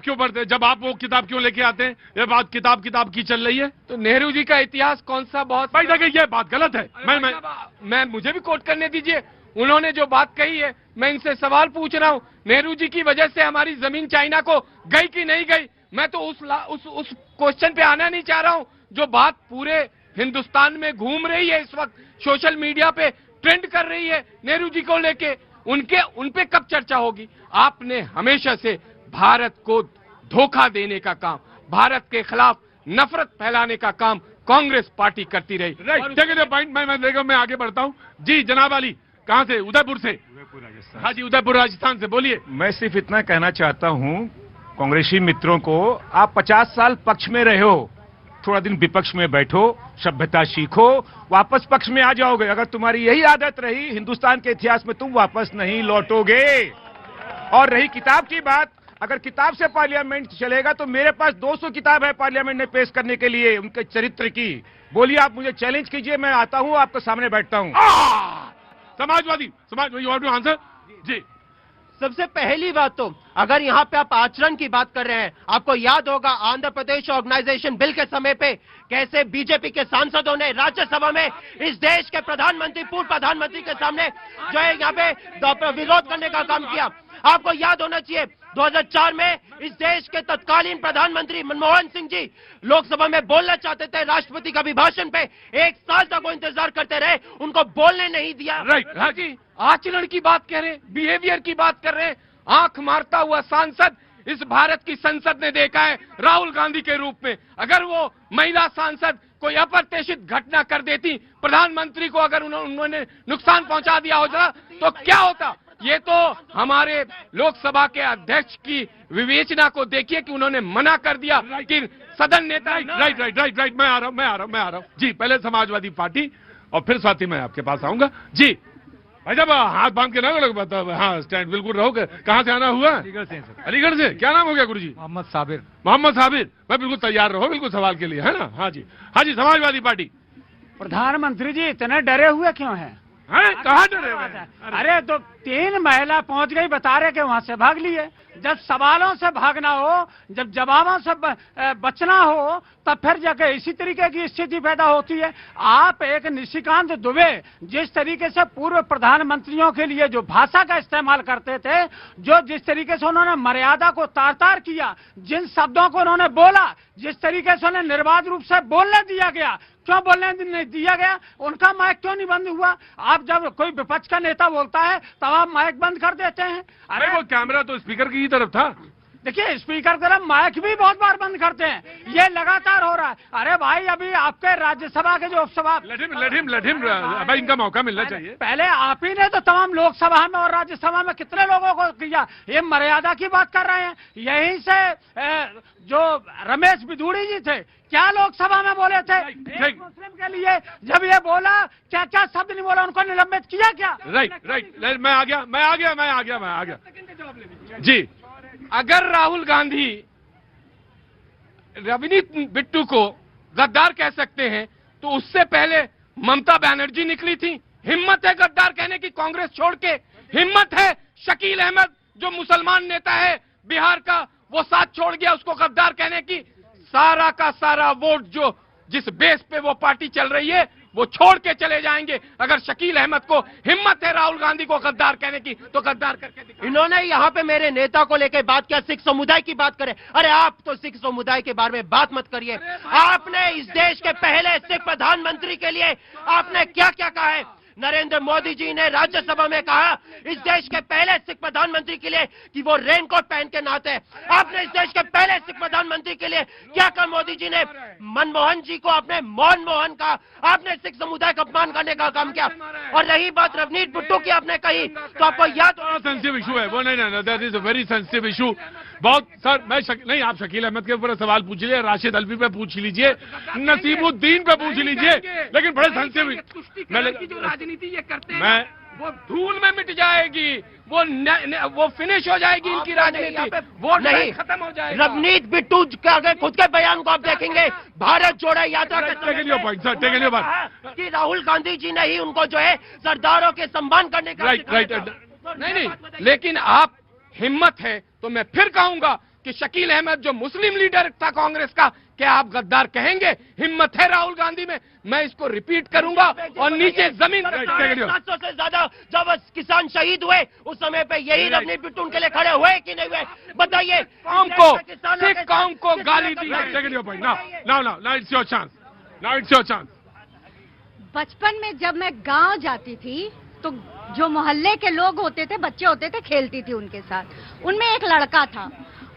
क्यों पढ़ते, जब आप वो किताब क्यों लेके आते हैं? ये बात किताब की चल रही है। तो नेहरू जी का इतिहास कौन सा बहुत भाई देखिए, ये बात गलत है। मैं मुझे भी कोट करने दीजिए। उन्होंने जो बात कही है, मैं इनसे सवाल पूछ रहा हूँ, नेहरू जी की वजह से हमारी जमीन चाइना को गई कि नहीं गई? मैं तो उस क्वेश्चन पे आना नहीं चाह रहा हूँ। जो बात पूरे हिंदुस्तान में घूम रही है इस वक्त, सोशल मीडिया पे ट्रेंड कर रही है नेहरू जी को लेके, उन पे कब चर्चा होगी? आपने हमेशा से भारत को धोखा देने का काम, भारत के खिलाफ नफरत फैलाने का काम कांग्रेस पार्टी करती रही। राइट, पॉइंट मैं आगे बढ़ता हूँ। जी जनाब अली, कहाँ से? उदयपुर से। हाँ जी, उदयपुर राजस्थान से, बोलिए। मैं सिर्फ इतना कहना चाहता हूँ कांग्रेसी मित्रों को, आप 50 साल पक्ष में रहे हो, थोड़ा दिन विपक्ष में बैठो, सभ्यता सीखो, वापस पक्ष में आ जाओगे। अगर तुम्हारी यही आदत रही, हिंदुस्तान के इतिहास में तुम वापस नहीं लौटोगे। और रही किताब की बात, अगर किताब से पार्लियामेंट चलेगा तो मेरे पास 200 किताब है पार्लियामेंट में पेश करने के लिए उनके चरित्र की। बोलिए, आप मुझे चैलेंज कीजिए, मैं आता हूं, आपके सामने बैठता हूं। Samajwadi you want to answer? जी, सबसे पहली बात तो अगर यहाँ पे आप आचरण की बात कर रहे हैं, आपको याद होगा आंध्र प्रदेश ऑर्गेनाइजेशन बिल के समय पे कैसे बीजेपी के सांसदों ने राज्यसभा में इस देश के प्रधानमंत्री, पूर्व प्रधानमंत्री के सामने जो है यहाँ पे विरोध करने का काम किया। आपको याद होना चाहिए 2004 में इस देश के तत्कालीन प्रधानमंत्री मनमोहन सिंह जी लोकसभा में बोलना चाहते थे, राष्ट्रपति का अभिभाषण पे 1 साल तक वो इंतजार करते रहे, उनको बोलने नहीं दिया। राइट, हाँ जी, आचरण की बात कर रहे हैं, बिहेवियर की बात कर रहे हैं। आंख मारता हुआ सांसद इस भारत की संसद ने देखा है राहुल गांधी के रूप में। अगर वो महिला सांसद कोई अप्रत्याशित घटना कर देती, प्रधानमंत्री को अगर उन्होंने नुकसान पहुंचा दिया होता तो क्या होता? ये तो हमारे लोकसभा के अध्यक्ष की विवेचना को देखिए कि उन्होंने मना कर दिया कि सदन नेता। राइट, मैं आ रहा हूँ। जी, पहले समाजवादी पार्टी और फिर साथी मैं आपके पास आऊंगा। जी भाई, जब हाथ बांध के ना बताओ। हाँ, स्टैंड बिल्कुल रहोगे। कहाँ से आना हुआ? अलीगढ़ से। क्या नाम हो गया गुरुजी? मोहम्मद साबिर। मोहम्मद साबिर, मैं बिल्कुल तैयार रहो, बिल्कुल सवाल के लिए, है ना? हाँ जी, समाजवादी पार्टी। प्रधानमंत्री जी इतने डरे हुए क्यों हैं? कहाँ डरे हुए? अरे तो 3 महिला पहुंच गई, बता रहे कि वहां से भाग लिए। जब सवालों से भागना हो, जब जवाबों से बचना हो, तब फिर जाके इसी तरीके की स्थिति पैदा होती है। आप एक निशिकांत दुबे जिस तरीके से पूर्व प्रधानमंत्रियों के लिए जो भाषा का इस्तेमाल करते थे, जो जिस तरीके से उन्होंने मर्यादा को तार तार किया, जिन शब्दों को उन्होंने बोला, जिस तरीके से उन्हें निर्बाध रूप से बोलने दिया गया, क्यों बोलने नहीं दिया गया? उनका माइक क्यों नहीं बंद हुआ? आप जब कोई विपक्ष का नेता बोलता है तब आप माइक बंद कर देते हैं। अरे वो कैमरा तो स्पीकर की ही तरफ था। देखिए, स्पीकर की तरफ माइक भी बहुत बार बंद करते हैं, ये लगातार हो रहा है। अरे भाई, अभी आपके राज्यसभा के जो उपसभा, भाई इनका मौका मिलना चाहिए। पहले आप ही ने तो तमाम लोकसभा में और राज्यसभा में कितने लोगों को किया। ये मर्यादा की बात कर रहे हैं। यहीं से जो रमेश बिधूड़ी जी थे, क्या लोकसभा में बोले थे मुस्लिम के लिए? जब ये बोला, क्या क्या शब्द नहीं बोला, उनको निलंबित किया क्या? राइट, मैं आ गया। जी, अगर राहुल गांधी रवनीत बिट्टू को गद्दार कह सकते हैं, तो उससे पहले ममता बनर्जी निकली थी। हिम्मत है गद्दार कहने की कांग्रेस छोड़ के? हिम्मत है शकील अहमद जो मुसलमान नेता है बिहार का, वो साथ छोड़ गया, उसको गद्दार कहने की? सारा का सारा वोट जो जिस बेस पे वो पार्टी चल रही है वो छोड़ के चले जाएंगे। अगर शकील अहमद को हिम्मत है राहुल गांधी को गद्दार कहने की, तो गद्दार करके दिखाएं। इन्होंने यहाँ पे मेरे नेता को लेकर बात किया, सिख समुदाय की बात करें। अरे आप तो सिख समुदाय के बारे में बात मत करिए। आपने इस देश के पहले सिख प्रधानमंत्री के लिए आपने क्या क्या कहा है? नरेंद्र मोदी जी ने राज्यसभा में कहा इस देश के पहले सिख प्रधानमंत्री के लिए कि वो रेनकोट पहन के नहाते हैं। आपने इस देश के पहले सिख प्रधानमंत्री के लिए क्या कहा? मोदी जी ने मनमोहन जी को आपने मोहन कहा। आपने सिख समुदाय का अपमान करने का काम किया। और रही बात रवनीत बिट्टू की, आपने कही तो आपको याद सेंसिटिव इशू है वो। नहीं, that is a very sensitive issue. बहुत सर, नहीं, आप शकील अहमद के ऊपर सवाल पूछ लीजिए, राशिद अल्वी पे पूछ लीजिए, नसीमुद्दीन पे पूछ लीजिए, लेकिन बड़े सेंसिटिव राजनीति ये करते हैं, वो धूल में मिट जाएगी, वो फिनिश हो जाएगी इनकी राजनीति, वो नहीं खत्म हो जाएगा। रवनीत बिट्टू के खुद के बयान को आप देखेंगे, भारत जोड़ो यात्रा के समय कि राहुल गांधी जी ने ही उनको जो है सरदारों के सम्मान करने का नहीं, लेकिन आप हिम्मत है तो मैं फिर कहूंगा कि शकील अहमद जो मुस्लिम लीडर था कांग्रेस का, क्या आप गद्दार कहेंगे? हिम्मत है राहुल गांधी में? मैं इसको रिपीट करूंगा और नीचे जमीन 700 से ज्यादा जब किसान शहीद हुए उस समय पे यही रवनीत बिट्टू उनके लिए खड़े हुए कि नहीं हुए? बताइए। कौम को, सिख कौम को गाली दी है। Now it's your chance. Now it's your chance. बचपन में जब मैं गांव जाती थी तो जो मोहल्ले के लोग होते थे, बच्चे होते थे, खेलती थी उनके साथ। उनमें एक लड़का था,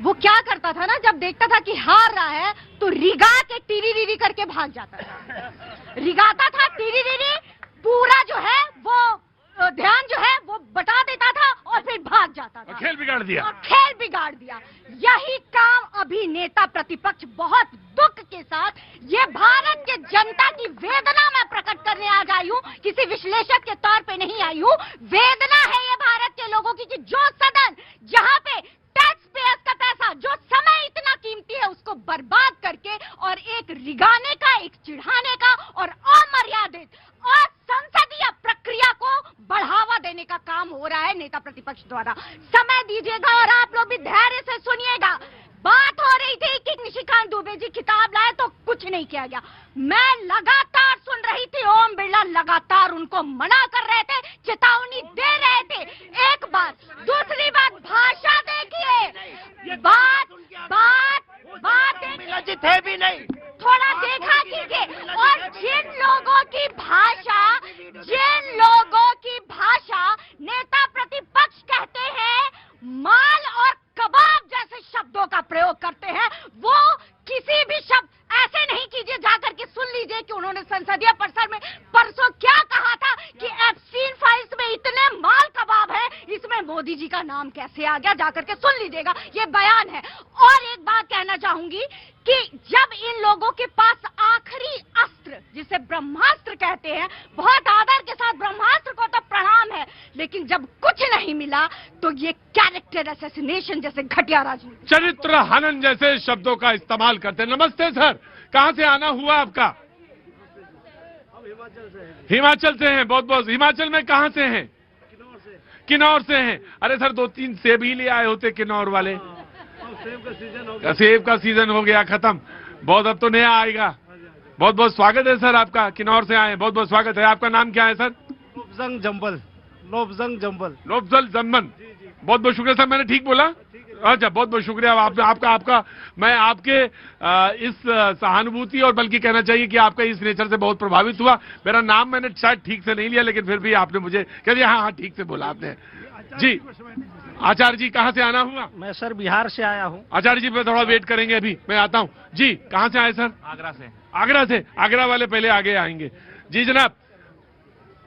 वो क्या करता था ना, जब देखता था कि हार रहा है तो रिगा के टीरी रीरी करके भाग जाता था। रिगाता था, टीरी रीरी पूरा जो है वो ध्यान जो है वो बता देता था और फिर भाग जाता था। खेल बिगाड़ दिया। और खेल बिगाड़ दिया। यही काम अभी नेता प्रतिपक्ष बहुत दुख के साथ, ये भारत के जनता की वेदना मैं प्रकट करने आज आई हूँ, किसी विश्लेषक के तौर पे नहीं आई हूँ। वेदना है ये भारत के लोगों की कि जो सदन जहाँ पे टैक्स पेयर्स का पैसा, जो समय इतना कीमती है, उसको बर्बाद करके और एक रिगाने का, एक चिढ़ाने का और अमर्यादित और संसदीय प्रक्रिया को बढ़ावा देने का काम हो रहा है नेता प्रतिपक्ष द्वारा। समय दीजिएगा और आप लोग भी धैर्य से सुनिएगा। बात हो रही थी कि निशिकांत दुबे जी खिताब लाए तो कुछ नहीं किया गया। मैं लगातार सुन रही थी, ओम बिरला लगातार उनको मना कर रहे थे, चेतावनी दे रहे थे। एक बात, दूसरी बात, भाषा देखिए, बात जी थे भी नहीं, थोड़ा देखा कीजिए। और जिन लोगों की भाषा नेता प्रतिपक्ष कहते हैं, माल और कबाब जैसे शब्दों का प्रयोग करते हैं, वो किसी भी शब्द ऐसे नहीं कीजिए। जाकर के सुन लीजिए कि उन्होंने संसदीय परिसर में परसों क्या कहा था कि एप्स्टीन फाइल्स में इतने माल कबाब है, इसमें मोदी जी का नाम कैसे आ गया। जाकर के सुन लीजिएगा, ये बयान है। और एक बात कहना चाहूंगी कि जब इन लोगों के पास आखिरी अस्त्र, जिसे ब्रह्मास्त्र कहते हैं, बहुत आदर के साथ ब्रह्मास्त्र को तो प्रणाम है, लेकिन जब कुछ नहीं मिला तो ये कैरेक्टर असैसिनेशन जैसे घटिया राजनीति, चरित्र हनन जैसे शब्दों का इस्तेमाल करते हैं। नमस्ते सर, कहाँ से आना हुआ आपका? हिमाचल से हैं। बहुत बहुत। हिमाचल में कहाँ से हैं? किन्नौर से हैं। अरे सर, 2-3 सेब ही ले आए होते किन्नौर वाले। सेब का सीजन हो गया खत्म। बहुत, अब तो नया आएगा। बहुत बहुत स्वागत है सर आपका, किन्नौर से आए। बहुत बहुत स्वागत है। आपका नाम क्या है सर? लोबजंग जंबल। लोबजंग जंबल। लोबजल जम्मन। बहुत बहुत शुक्रिया सर, मैंने ठीक बोला? अच्छा, बहुत बहुत शुक्रिया आपका। मैं आपके इस सहानुभूति और बल्कि कहना चाहिए कि आपका इस नेचर से बहुत प्रभावित हुआ। मेरा नाम मैंने शायद ठीक से नहीं लिया, लेकिन फिर भी आपने मुझे कह दिया। हाँ, ठीक से बोला आपने जी। आचार्य जी, कहाँ से आना हुआ? मैं सर बिहार से आया हूँ। आचार्य जी, मैं थोड़ा वेट करेंगे, अभी मैं आता हूँ जी। कहाँ से आए सर? आगरा से। आगरा से। आगरा वाले पहले आगे आएंगे जी। जनाब,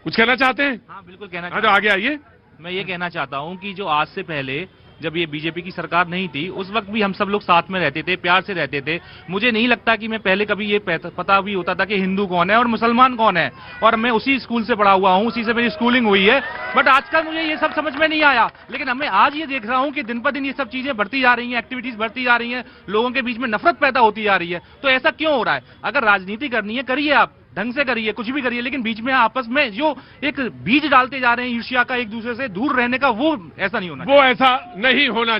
कुछ कहना चाहते हैं? हाँ, बिल्कुल कहना हाँ, तो आगे आइए। मैं ये कहना चाहता हूँ कि जो आज से पहले जब ये बीजेपी की सरकार नहीं थी, उस वक्त भी हम सब लोग साथ में रहते थे, प्यार से रहते थे। मुझे नहीं लगता कि मैं पहले कभी ये पता भी होता था कि हिंदू कौन है और मुसलमान कौन है। और मैं उसी स्कूल से पढ़ा हुआ हूँ, उसी से मेरी स्कूलिंग हुई है। बट आजकल मुझे ये सब समझ में नहीं आया। लेकिन मैं आज ये देख रहा हूँ कि दिन पर दिन ये सब चीजें बढ़ती जा रही हैं, एक्टिविटीज बढ़ती जा रही हैं, लोगों के बीच में नफरत पैदा होती जा रही है। तो ऐसा क्यों हो रहा है? अगर राजनीति करनी है, करिए, आप ढंग से करिए, कुछ भी करिए, लेकिन बीच में आपस में जो एक बीज डालते जा रहे हैं ईर्ष्या का, एक दूसरे से दूर रहने का, वो ऐसा नहीं होना। वो ऐसा नहीं होना